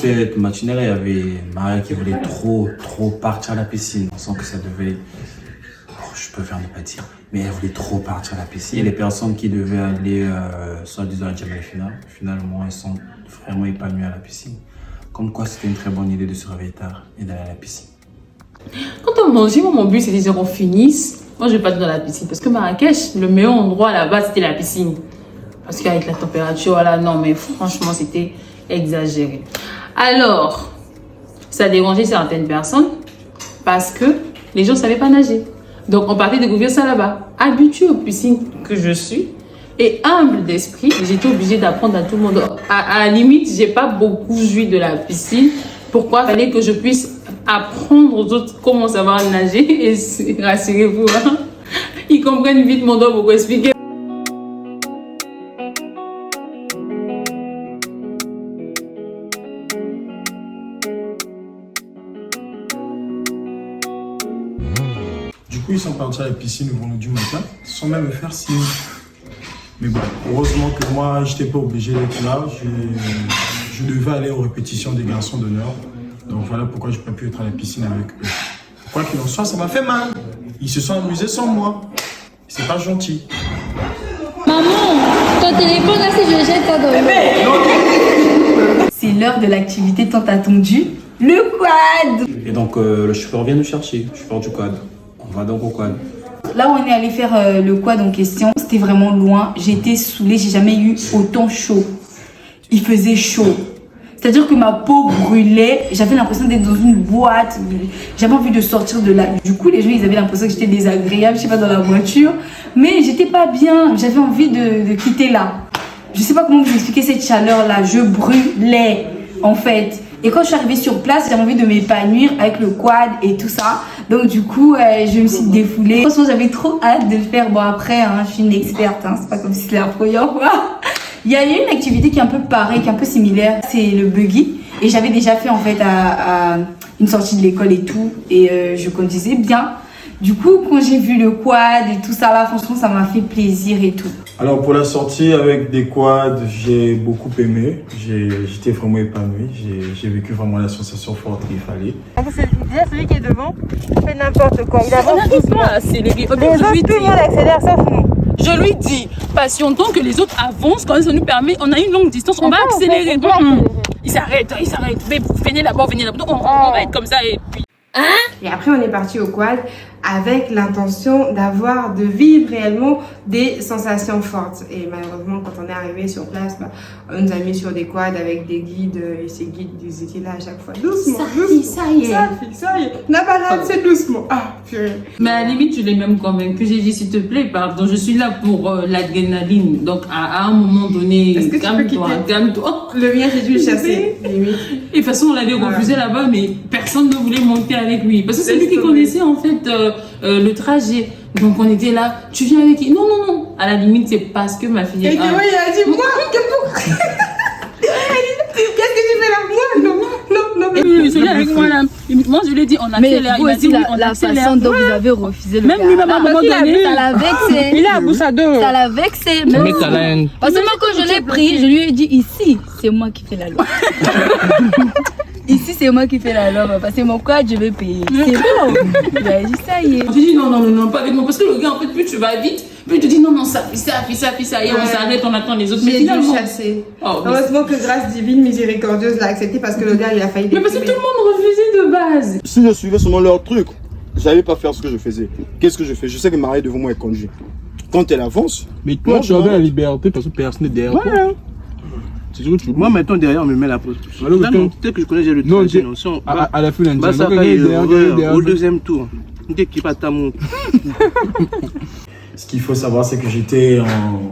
cette matinée, il y avait Maria qui voulait trop partir à la piscine. On sent que ça devait... je préfère ne pas dire. Mais elle voulait trop partir à la piscine. Et les personnes qui devaient aller, soi-disant, à Jamel Final, finalement, elles sont vraiment épanouies à la piscine. Comme quoi, c'était une très bonne idée de se réveiller tard et d'aller à la piscine. Quand on mangeait, mon but, c'était qu'on finisse. Moi, je vais pas aller dans la piscine. Parce que Marrakech, le meilleur endroit là-bas, c'était la piscine. Parce qu'avec la température, voilà, non, mais franchement, c'était exagéré. Alors, ça dérangeait certaines personnes parce que les gens ne savaient pas nager. Donc, on partait découvrir ça là-bas. Habituée aux piscines que je suis et humble d'esprit, j'étais obligée d'apprendre à tout le monde. À la limite, j'ai pas beaucoup joui de la piscine. Pourquoi? Il fallait que je puisse apprendre aux autres comment savoir nager. Et rassurez-vous, hein, ils comprennent vite mon doigt pour expliquer. Du coup, ils sont partis à la piscine le vendredi matin, sans même me faire signe. Mais bon, heureusement que moi, je n'étais pas obligé d'être là. Je devais aller aux répétitions des garçons d'honneur. Donc voilà pourquoi je n'ai pas pu être à la piscine avec eux. Quoi qu'il en soit, ça m'a fait mal. Ils se sont amusés sans moi. C'est pas gentil. Maman, ton téléphone là, si je le jette pas dans l'eau. C'est l'heure de l'activité tant attendue, le quad. Et donc, le chauffeur vient nous chercher, le chauffeur du quad. On va donc au quad. Là où on est allé faire le quad en question, c'était vraiment loin. J'étais saoulée, j'ai jamais eu autant chaud. Il faisait chaud. C'est-à-dire que ma peau brûlait, j'avais l'impression d'être dans une boîte, j'avais envie de sortir de là. Du coup, les gens, ils avaient l'impression que j'étais désagréable, je sais pas, dans la voiture. Mais j'étais pas bien, j'avais envie de quitter là. Je sais pas comment vous expliquer cette chaleur-là, je brûlais en fait. Et quand je suis arrivée sur place, j'avais envie de m'épanouir avec le quad et tout ça. Donc du coup, je me suis défoulée. Franchement, j'avais trop hâte de le faire. Bon après, hein, je suis une experte, hein, c'est pas comme si c'était la première fois. Il y a une activité qui est un peu pareille, qui est un peu similaire, c'est le buggy. Et j'avais déjà fait en fait à une sortie de l'école et tout. Et je conduisais bien. Du coup, quand j'ai vu le quad et tout ça là, franchement, ça m'a fait plaisir et tout. Alors pour la sortie avec des quads, j'ai beaucoup aimé. J'étais vraiment épanoui. J'ai vécu vraiment la sensation forte qu'il fallait. Déjà celui qui est devant fait n'importe quoi. Il avance doucement. C'est Les autres, tout le monde accélère sauf nous. Je lui dis, patientons que les autres avancent, quand ça nous permet, on a une longue distance, on va accélérer. Il s'arrête. Venez là-bas, on va être comme ça et puis... Et après on est parti au quad avec l'intention de vivre réellement des sensations fortes. Et malheureusement quand on est arrivé sur place, on nous a mis sur des quads avec des guides et ces guides ils étaient là à chaque fois. Doucement, Ça y est. La balade c'est doucement. Ah purée. Mais à la limite, je l'ai même convaincu. J'ai dit, s'il te plaît, pardon, je suis là pour l'adrénaline. Donc, à un moment donné, calme-toi. Le mien j'ai dû le chasser. Et de toute façon, on l'avait refusé là-bas, mais personne ne voulait monter avec lui. Parce que c'est lui qui connaissait en fait le trajet. Donc, on était là, tu viens avec qui? Non. À la limite, c'est parce que ma fille est... Et Théo, il a dit, moi, qu'est-ce que tu fais là? Moi, non. Je suis avec moi là. Moi, je lui ai dit, on accélère. Il m'a dit, oui, on la accélère. façon dont vous avez refusé le Même lui-même, à un moment donné, ça l'a vexé. Il est ambassadeur. Ça l'a vexé. Parce que moi, quand je l'ai pris, je lui ai dit, ici, c'est moi qui fais la loi. Ici, c'est moi qui fais la loi. Parce que mon quad, je vais payer. C'est bon. Il a dit, ça y est. J'ai dit, non, pas avec moi. Parce que le gars, en fait, plus tu vas vite, plus tu dis, non, ça, puis ça. Et on s'arrête, on attend les autres. Mais J'ai dû finalement... chasser. Heureusement que grâce divine miséricordieuse l'a accepté parce que le gars, il a failli. Mais parce que tout le monde refusait de base. Si je suivais seulement leur truc, j'allais pas faire ce que je faisais. Qu'est-ce que je fais? Je sais que Marie devant moi est conduit. Quand elle avance, mais toi, tu avais la liberté parce que personne n'est derrière toi. Moi, maintenant, derrière, on me met la pause. Peut-être que je connais le trajet. Non, à la fin, au deuxième tour. Qui pas ta montre. Ce qu'il faut savoir, c'est que j'étais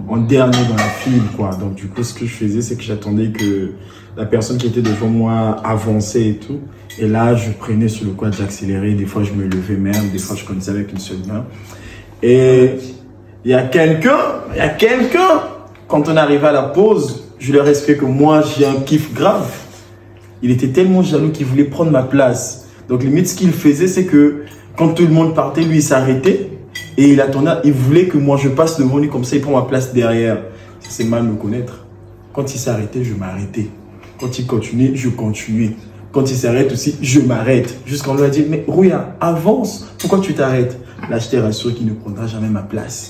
en dernier dans la file, quoi. Donc, du coup, ce que je faisais, c'est que j'attendais que la personne qui était devant moi avançait et tout. Et là, je prenais sur le quad, j'accélérais. Des fois, je me levais même. Des fois, je conduisais avec une seule main. Et il y a quelqu'un, quand on arrivait à la pause, je leur expliquais que moi, j'ai un kiff grave. Il était tellement jaloux qu'il voulait prendre ma place. Donc, limite, ce qu'il faisait, c'est que quand tout le monde partait, lui, il s'arrêtait. Et il attendait, il voulait que moi, je passe devant lui, comme ça, il prend ma place derrière. C'est mal me connaître. Quand il s'arrêtait, je m'arrêtais. Quand il continuait, je continuais. Quand il s'arrête aussi, je m'arrête. Jusqu'on lui a dit, mais Rouya, avance. Pourquoi tu t'arrêtes? Là, je t'ai rassuré qu'il ne prendra jamais ma place.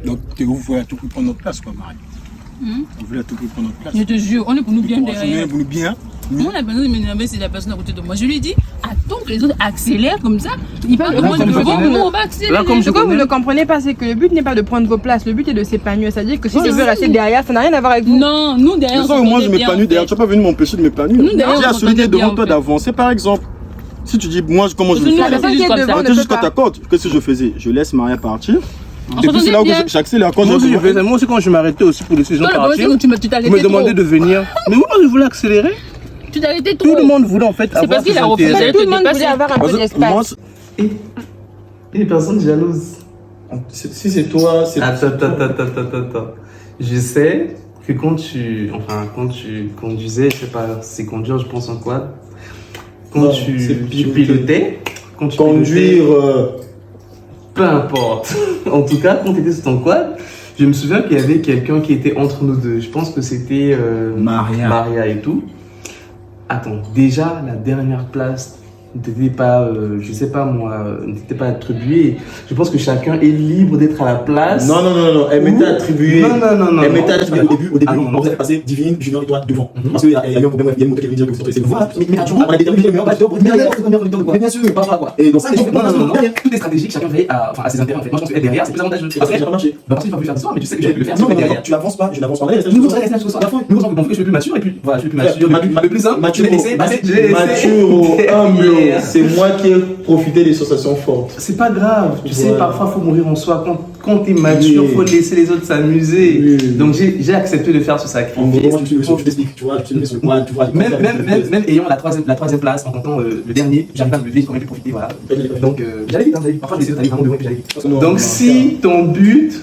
Donc, vous voulez à tout prix prendre notre place, quoi, Marie. On voulait à tout prix prendre notre place. Je te jure, on est pour nous bien On derrière. est pour nous bien. Moi, la personne m'énerve, c'est la personne à côté de moi. Je lui ai dit, attends que les autres accélèrent comme ça. Ils parlent de moi, comme je connais, on va accélérer. Là, comme je Pourquoi vous connais. ne comprenez pas, c'est que le but n'est pas de prendre vos places, le but est de s'épanouir. C'est-à-dire que si tu veux rester derrière, ça n'a rien à voir avec vous. Non, nous derrière. C'est ça, moi je m'épanouis derrière. Tu n'as pas venu m'empêcher de m'épanouir. Nous, derrière, J'ai on à celui qui est s'entendait bien, devant toi en fait. d'avancer, par exemple. Si tu dis, moi, comment je Nous, le la fais, personne qui est devant tu jusqu'à ta côte. Qu'est-ce que je faisais? Je laisse Maria partir. Et puis c'est là où j'accélère. Quand Moi aussi, je moi aussi, quand je m'arrêtais aussi pour laisser les gens Toi, le partir, problème, c'est que tu t'as vous me demandez de venir. Mais moi, je voulais accélérer. Tu t'as arrêté trop. Tout le monde voulait en fait C'est avoir parce qu'il ses a refusé. intérêts. Tout le monde voulait avoir un peu d'espace. Et les personnes jalouses. Si c'est toi, c'est... Attends. Je sais que quand tu conduisais, je sais pas, c'est conduire, je pense en quad. Quand Non, tu c'est pilotais, Conduire... peu importe. En tout cas, quand tu étais sur ton quad, je me souviens qu'il y avait quelqu'un qui était entre nous deux. Je pense que c'était Maria et tout. Attends, déjà la dernière place n'était pas, je sais pas moi, n'était pas attribuée. Je pense que chacun est libre d'être à la place. Non, elle m'était attribuée. Non. Elle m'était attribuée au début, Ah, non. on vous avez passé Divine, Junior et toi devant. Parce qu'il y a eu un problème, il y a une moto qui avait dit que vous êtes voilà, mais tu vois, on a déterminé le meilleur batteur pour dire, mais bien sûr, pas quoi. Et donc ça, Non. Tout est stratégique, chacun fait à ses intérêts en fait. Moi je pense que être derrière c'est plus avantageux. parce que ça n'a pas marché. Parce qu'il faut plus faire d'histoire, mais tu sais que je vais le faire. Non, si mais derrière. tu n'avances pas, je n'avance pas. Nous, on reste là jusqu'au soir. Nous, on fait que je suis plus mature et puis voilà, je suis plus mature. Le plus simple, Mature, j'ai mature, humble. C'est moi qui ai profité des sensations fortes. C'est pas grave, tu sais, Voilà. parfois faut mourir en soi. Quand t'es mature, Oui. faut laisser les autres s'amuser. Oui. Donc j'ai accepté de faire ce En gros, sacrifice. moi, je t'explique, tu vois, je te moi, tu vois. Même ayant la troisième place, en comptant le dernier, j'arrive pas à me lever, j'ai quand même pu profiter, voilà. Donc j'allais vite, parfois je laissais d'aller vraiment devant et puis j'allais vite. Non, Donc non, si ton but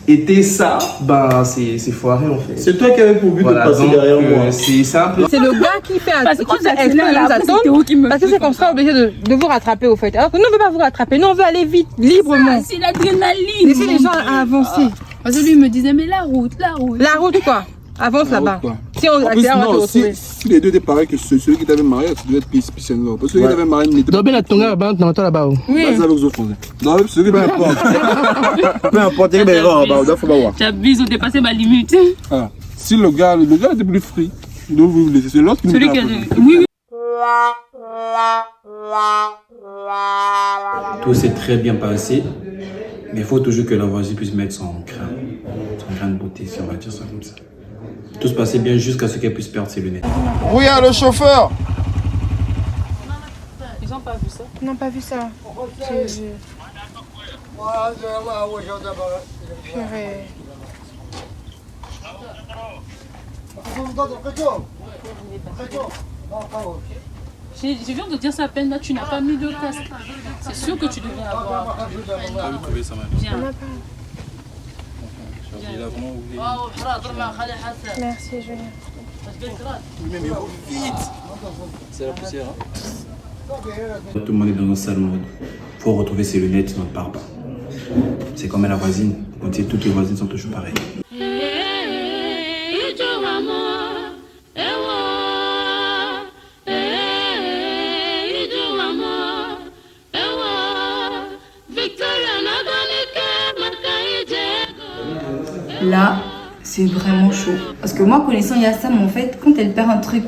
était ça, ben c'est foiré en fait. c'est toi qui avais pour but Voilà, de passer donc, derrière moi. c'est un peu. C'est le gars qui fait Parce que quand qui fait j'accélère, exprès de là, nous après, c'est attendre, Théo qui me parce que c'est comme ça obligé de vous rattraper au fait. Alors que nous on veut pas vous rattraper, nous on veut aller vite, librement. C'est l'adrénaline. Laissez les gens avancer. Parce que lui il me disait, mais la route. La route quoi. Avance là-bas. quoi. Si on En plus, accélère, on va te non, retrouver. si les deux étaient pareils que celui qui t'avait marié, ça devait être peace and love. Parce que celui qui t'avait marié n'était Donc, bien la tonga dans toi là-bas. Oui. pas avec les Français. Non, celui qui Peu importe. Peu importe, il y a des erreurs, il faut pas voir. J'abuse, on dépassé ma limite. Ah, si le gars était plus free, donc vous laissez. C'est l'autre qui nous Celui met qui la a. faute. Oui. Tout s'est très bien passé, mais il faut toujours que la voisine puisse mettre son grain de beauté, si on va dire ça comme ça. Tout se passait bien jusqu'à ce qu'elle puisse perdre ses lunettes. Rouya, le chauffeur. Ils ont pas vu ça. Non, pas vu ça. Purée. Je viens de dire ça à peine, là tu n'as pas mis de casque. C'est sûr que tu devrais avoir. Viens. Merci, Julien. Tout le monde est dans un sale mode. Il faut retrouver ses lunettes, sinon on ne part pas. C'est comme la voisine. Quand toutes les voisines sont toujours pareilles. Là, c'est vraiment chaud. Parce que moi, connaissant Yassam, en fait, quand elle perd un truc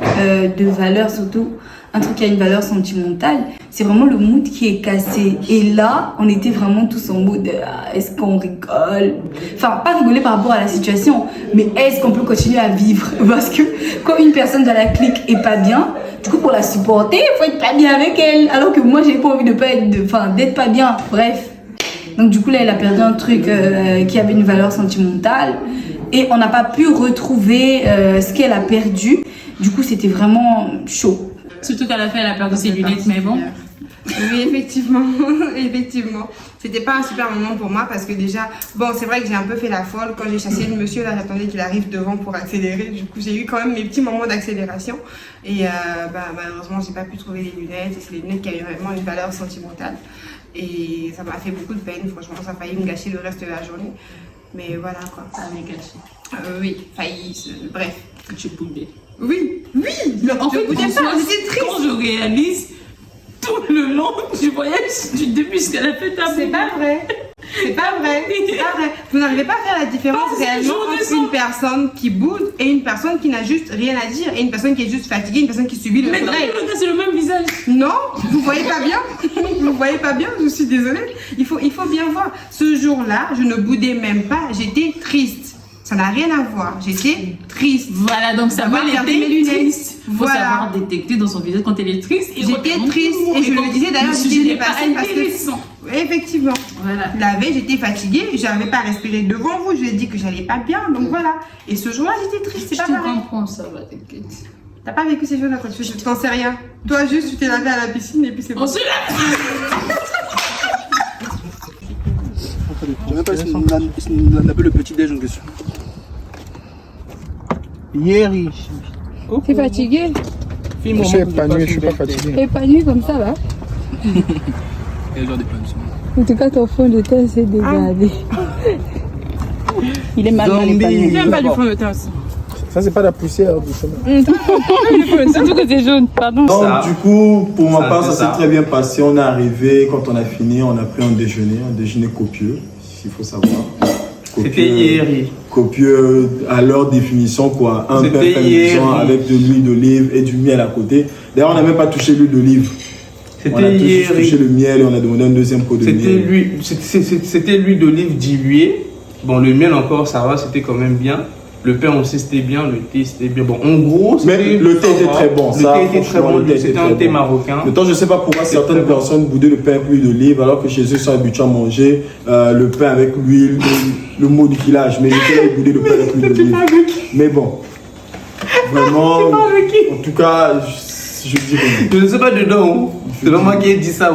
de valeur, surtout un truc qui a une valeur sentimentale, c'est vraiment le mood qui est cassé. Et là, on était vraiment tous en mode est-ce qu'on rigole? Enfin, pas rigoler par rapport à la situation, mais est-ce qu'on peut continuer à vivre? Parce que quand une personne dans la clique est pas bien, du coup, pour la supporter, il faut être pas bien avec elle. Alors que moi, j'ai pas envie de pas être, d'être pas bien. Bref. Donc du coup là elle a perdu un truc qui avait une valeur sentimentale et on n'a pas pu retrouver ce qu'elle a perdu. Du coup c'était vraiment chaud. Surtout qu'à la fin elle a perdu ses lunettes, mais bon. Oui, effectivement, effectivement. C'était pas un super moment pour moi parce que déjà, bon, c'est vrai que j'ai un peu fait la folle quand j'ai chassé le monsieur là, j'attendais qu'il arrive devant pour accélérer. Du coup, j'ai eu quand même mes petits moments d'accélération et malheureusement, j'ai pas pu trouver les lunettes et c'est les lunettes qui avaient vraiment une valeur sentimentale et ça m'a fait beaucoup de peine. Franchement, ça a failli me gâcher le reste de la journée. Mais voilà quoi. Ça m'est caché. Oui, failli, bref. Tu boudais. Oui, En fait, boudais pas, Françoise, j'étais triste. quand je réalise, tout le long, tu voyais du début jusqu'à la fin ta C'est pas vrai. C'est pas vrai. C'est pas vrai. Vous n'arrivez pas à faire la différence Parce que réellement j'en ai entre ça. une personne qui boude et une personne qui n'a juste rien à dire et une personne qui est juste fatiguée, une personne qui subit le Mais dans soleil. tous les cas, c'est le même visage. Non, vous voyez pas bien. Vous voyez pas bien, je suis désolée. Il faut bien voir. Ce jour-là, je ne boudais même pas, j'étais triste. Ça n'a rien à voir. J'étais triste. Voilà, donc ça va Avoir perdu mes l'aider lunettes. triste. Il faut Voilà. savoir détecter dans son visage quand elle est triste. J'étais triste et je le disais d'ailleurs, le j'étais sujet n'est pas dépassée parce que intéressant. effectivement, Voilà. la veille j'étais fatiguée, j'arrivais pas à respirer devant vous, je lui ai dit que j'allais pas bien, donc voilà. Et ce jour-là j'étais triste, c'est Je pas te pareil. comprends, ça va, t'inquiète. T'as pas vécu ces jours-là quand tu t'en sais rien. Toi juste tu t'es lavé à la piscine et puis c'est bon. On se lave. Je même pas si on appelle le petit déj en question. Hier, T'es fatigué? je suis épanoui, je suis pas fatigué. T'es épanoui comme ça là? Quel genre d'épanouissement? En tout cas, ton fond de teint s'est dégradé. Il est mal épanoui. J'aime pas du fond de teint aussi. Ça, c'est pas de la poussière du chemin. Surtout que c'est jaune, pardon. Donc, Ça- du coup, pour ma ça part, fait ça ça. s'est très bien passé. On est arrivé, quand on a fini, on a pris un déjeuner copieux, s'il faut savoir. C'était hier. Copieux à leur définition, quoi. Un C'était pain fait hier. maison avec de l'huile d'olive et du miel à côté. D'ailleurs, on n'a même pas touché l'huile d'olive. On a C'était juste hier. touché le miel et on a demandé un deuxième pot de miel. C'était l'huile d'olive diluée. Bon, le miel encore, ça va, c'était quand même bien. Le pain aussi, c'était bien. Le thé, c'était bien. Bon, en gros, Mais c'était- le thé était très bon. Le ça, thé était très franchement, bon. le thé C'était était un très thé bon. marocain. Maintenant, je ne sais pas pourquoi C'est certaines très bon. personnes boudaient le pain avec l'huile d'olive alors que chez eux, ils sont habitués à manger le pain avec l'huile, le mot du village. Mais j'étais là, ils boudaient le pain avec l'huile d'olive. Mais bon, vraiment, en tout cas, je dis rien. Je ne sais pas dedans. C'est pas moi qui ai dit ça.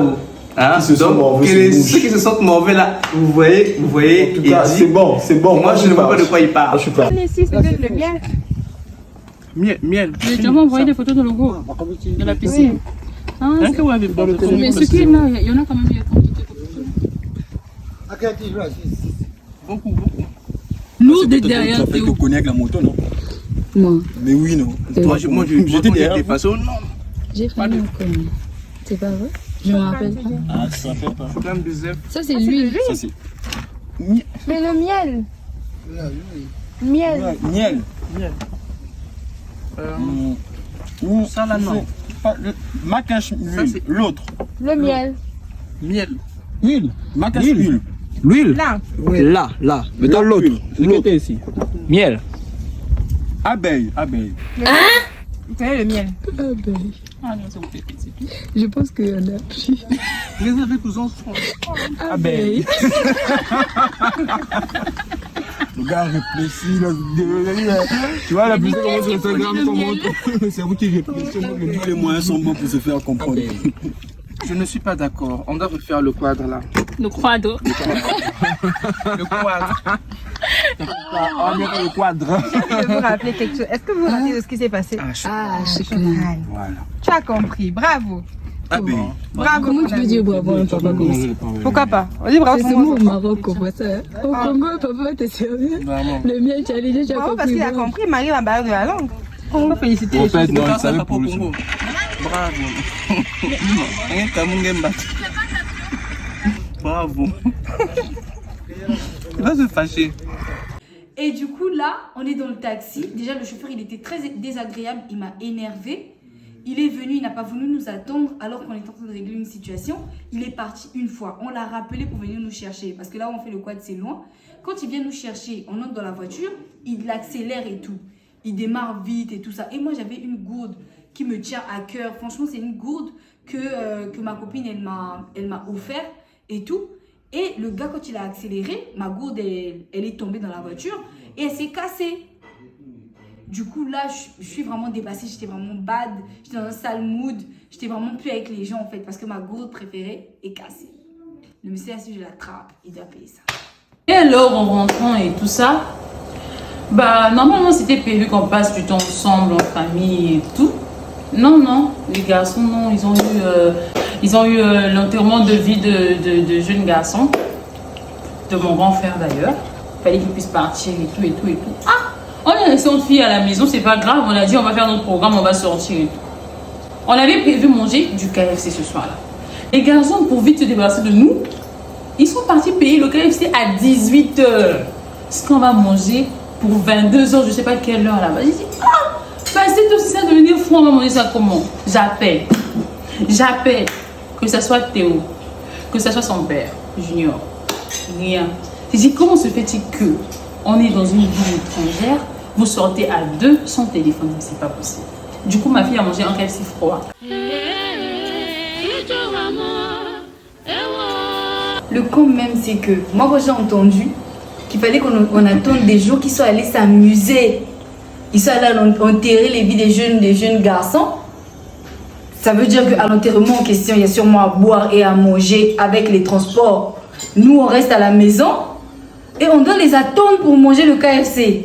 Hein? Qui se sont Donc, morvés que sur les- le bouche. ceux qui se sentent mauvais là, vous voyez, En tout cas, Eddie, c'est bon, c'est bon. moi je ne vois pas de quoi il parle. Je suis pas. Les six, c'est le miel. Miel. J'ai déjà envoyé des photos de logo de la piscine. Ah, Hein, que vous avez dans le mais ce qui est là, il y en a quand même une quantité. Beaucoup. Lourd de derrière. Ça fait que connaître la moto, non? Moi, Mais oui, non. Moi, J'étais derrière. des façons, non. j'ai fait un connu. C'est pas vrai? Je me rappelle pas. Ah, ça fait pas. Faut quand même des œufs. Ça, c'est l'huile. Ça, c'est. Mais le miel. Miel. Miel. Ça là, non. Macache, l'huile. L'autre. Le miel. Miel. Huile. Macache, huile. L'huile. Là. Là. Mais dans l'autre. Ce qui était ici. Miel. Abeille. Vous connaissez le miel? Ah non, c'est vous faites, c'est tout. Je pense qu'il y en a plus. Réservé pour enfants. Abeille. Le gars réfléchit, là. Tu vois, la musique comment sur Instagram, comment c'est vous qui réfléchissez. Tous les moyens sont bons pour se faire comprendre. Je ne suis pas d'accord. On doit refaire le quadre là. Le quadre. Le quadre. On dirait le quadre. Je vais vous rappeler quelque chose. Est-ce que vous vous rappelez de ce qui s'est passé? Ah, je sais pas. Voilà. Tu as compris, bravo. Abeille. Bravo. Comment tu peux dire bravo à un papa comme ça? Pourquoi pas? On dit bravo C'est pour seulement moi. au Maroc qu'on voit ça. Hein. Au Congo, papa va te servir. Vraiment. Le miel, tu as déjà Bravo parce compris. qu'il a compris, il m'arrive la barrière de la langue. On peut féliciter les fait, choses. non, il Ça, savait papa pour au le Congo. Bravo. Rien qu'à mon game battu. Bravo. Il va se fâcher. Et du coup, là, on est dans le taxi. Déjà, le chauffeur, il était très désagréable. Il m'a énervé. Il est venu, il n'a pas voulu nous attendre alors qu'on était en train de régler une situation. Il est parti une fois. On l'a rappelé pour venir nous chercher. Parce que là où on fait le quad, c'est loin. Quand il vient nous chercher, on entre dans la voiture, il accélère et tout. Il démarre vite et tout ça. Et moi, j'avais une gourde qui me tient à cœur. Franchement, c'est une gourde que ma copine, elle m'a offert et tout. Et le gars, quand il a accéléré, ma gourde, elle est tombée dans la voiture et elle s'est cassée. Du coup, là, je suis vraiment dépassée. J'étais vraiment bad. J'étais dans un sale mood. J'étais vraiment plus avec les gens, en fait, parce que ma gourde préférée est cassée. Le monsieur, si je l'attrape, il doit payer ça. Et alors, en rentrant et tout ça, bah, normalement, c'était prévu qu'on passe du temps ensemble, en famille et tout. Non, les garçons, non, ils ont eu l'enterrement de vie de jeunes garçons, de mon grand frère d'ailleurs. fallait qu'il puisse partir et tout, et tout, et tout. Ah, on est resté entre filles à la maison, c'est pas grave. On a dit, on va faire notre programme, on va sortir et tout. On avait prévu manger du KFC ce soir-là. Les garçons, pour vite se débarrasser de nous, ils sont partis payer le KFC à 18h. Ce qu'on va manger pour 22h, je sais pas quelle heure là-bas. J'ai dit, ah, bah c'est aussi ça devenir fou, on va manger ça comment? J'appelle. Que ça soit Théo, que ça soit son père, Junior. Rien. J'ai dit, comment se fait-il que on est dans une ville étrangère, vous sortez à deux sans téléphone? C'est pas possible. Du coup, ma fille a mangé un KFC froid. Le con même, c'est que moi, quand j'ai entendu qu'il fallait qu'on attende des jours qu'ils soient allés s'amuser, ils sont allés enterrer les vies des jeunes garçons, ça veut dire qu'à l'enterrement en question, il y a sûrement à boire et à manger avec les transports. Nous, on reste à la maison et on doit les attendre pour manger le KFC.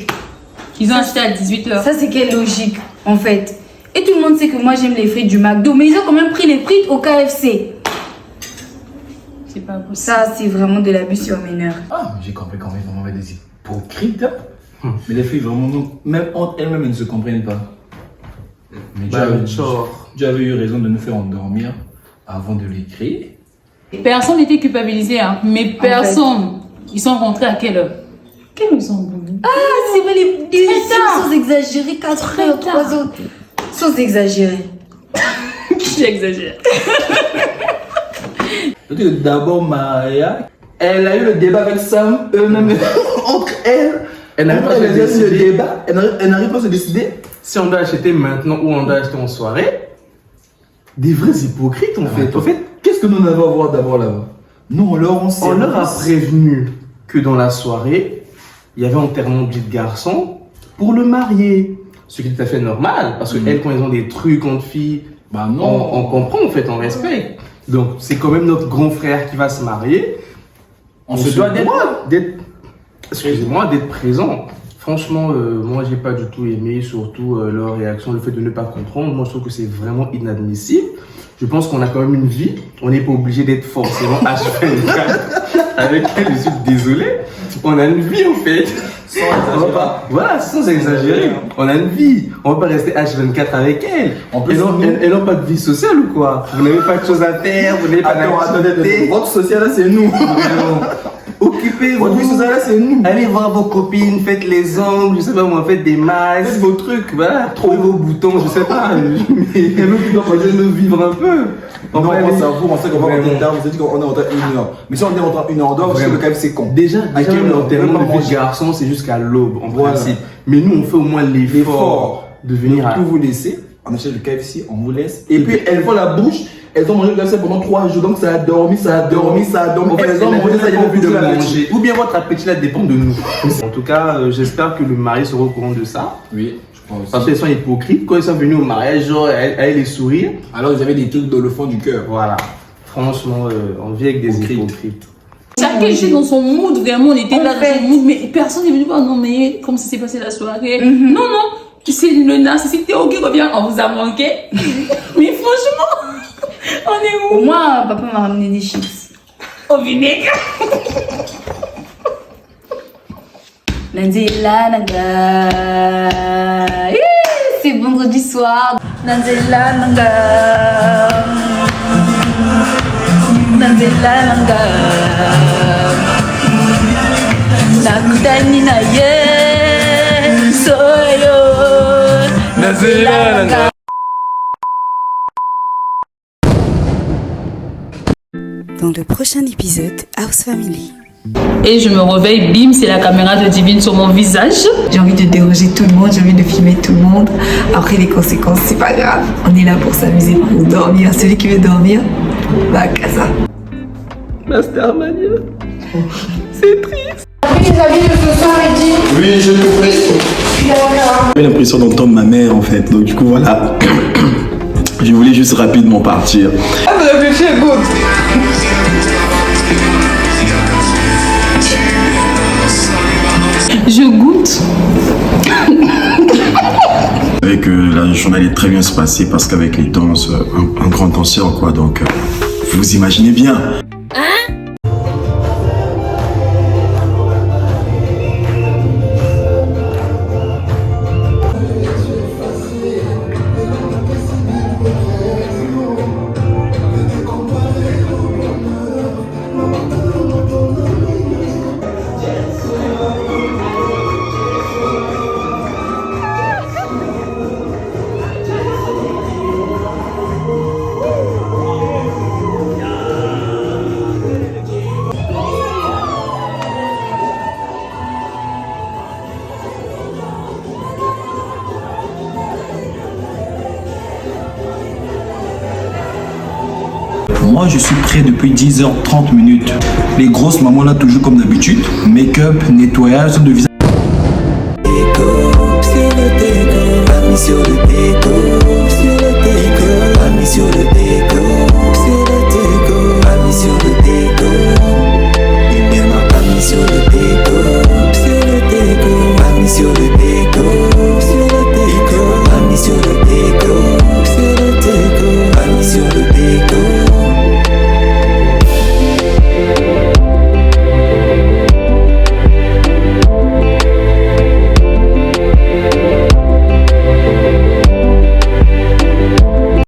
Ils ont acheté à 18h. Ça, c'est quelle logique, en fait? Et tout le monde sait que moi, j'aime les frites du McDo, mais ils ont quand même pris les frites au KFC. C'est pas possible. Ça, c'est vraiment de l'abus sur mineurs. Ah, j'ai compris comment ils vont être des hypocrites. Mais les filles, vraiment, même entre elles-mêmes, elles ne se comprennent pas. Mais tu avais eu raison de nous faire endormir avant de l'écrire. Personne n'était culpabilisé, hein. Mais personne. Ils sont rentrés à quelle heure? Quelle heure ils sont venus? Ah, c'est vrai, les sans exagérer, 4 heures, 3 heures. Sans exagérer. Qui exagère? D'abord, Maria, elle a eu le débat avec Sam, eux-mêmes, entre elles. Elle n'arrive pas à se décider. Elle n'arrive pas à se décider. Si on doit acheter maintenant ou on doit acheter en soirée, des vrais hypocrites en fait. En fait, qu'est-ce que nous avons à voir d'abord là-bas? Nous, on leur a prévenu que dans la soirée, il y avait enterrement de garçon pour le marier. Ce qui est tout à fait normal, parce que elles, quand elles ont des trucs entre filles, bah non. On comprend en fait, on respecte. Donc c'est quand même notre grand frère qui va se marier. On se doit d'être présent. Franchement, moi j'ai pas du tout aimé, surtout leur réaction, le fait de ne pas comprendre. Moi je trouve que c'est vraiment inadmissible. Je pense qu'on a quand même une vie, on n'est pas obligé d'être forcément H24 avec elle, je suis désolé. On a une vie en fait. Sans exagérer. On a une vie. On va pas rester H24 avec elle. Elles n'ont pas de vie sociale ou quoi? Vous n'avez pas de choses à faire, vous n'avez pas d'activité. Votre social là, c'est nous. Occupez-vous. Votre vie sociale là, c'est nous. Allez voir vos copines, faites les ongles, je sais pas moi, faites des masques. Faites vos trucs, voilà. Trouvez vos boutons, je sais pas. Mais nous qui doivent vivre un peu. On sait qu'on va rentrer tard, vous avez dit qu'on est rentré à 1h. Mais si on est rentré à 1h en dehors, parce que le KFC c'est con. Déjà l'enterrement de vieux garçons, c'est jusqu'à l'aube en principe. Mais nous, on fait au moins l'effort de venir à... Tout vous laisser, on achète le KFC, on vous laisse. Et puis elles font la bouche, elles ont mangé le KFC pendant 3 jours, donc ça a dormi. Elles ont mangé ça, il y a envie de manger. Ou bien votre appétit là dépend de nous. En tout cas, j'espère que le mari sera au courant de ça. Oui. Parce qu'elles sont hypocrites. Quand ils sont venus au mariage, genre, elles les sourires. Alors ils avaient des trucs dans le fond du cœur. Voilà. Franchement, on vit avec des hypocrites. Chacun était dans son mood, vraiment, on était là dans son mood, mais personne n'est venu voir, non, mais comment ça s'est passé la soirée? Non, c'est le narcissique Théo qui revient, on vous a manqué. Mais franchement, on est où? Au moins, papa m'a ramené des chips. Au vinaigre. Nanzela Nanga. C'est vendredi soir. Nanzela Nanga. Nanzela Nanga. Nakutani na ye. Soyo. Nanzela Nanga. Dans le prochain épisode, House Family. Et je me réveille, bim, c'est la caméra de Divine sur mon visage. J'ai envie de déranger tout le monde, j'ai envie de filmer tout le monde. Après les conséquences, c'est pas grave. On est là pour s'amuser, pour dormir. Celui qui veut dormir, va à casa. Mastermania. C'est triste. Les amis de ce soir, il dit. Oui, je te prie. J'ai l'impression d'entendre ma mère en fait. Donc du coup voilà. Je voulais juste rapidement partir. Ah, vous avez fait good. Je goûte. Avec la journée allait très bien se passer parce qu'avec les danses, un grand danseur quoi. Donc vous imaginez bien. Moi, je suis prêt depuis 10h30 minutes. Les grosses mamans là, toujours comme d'habitude. Make-up, nettoyage de visage. Sur le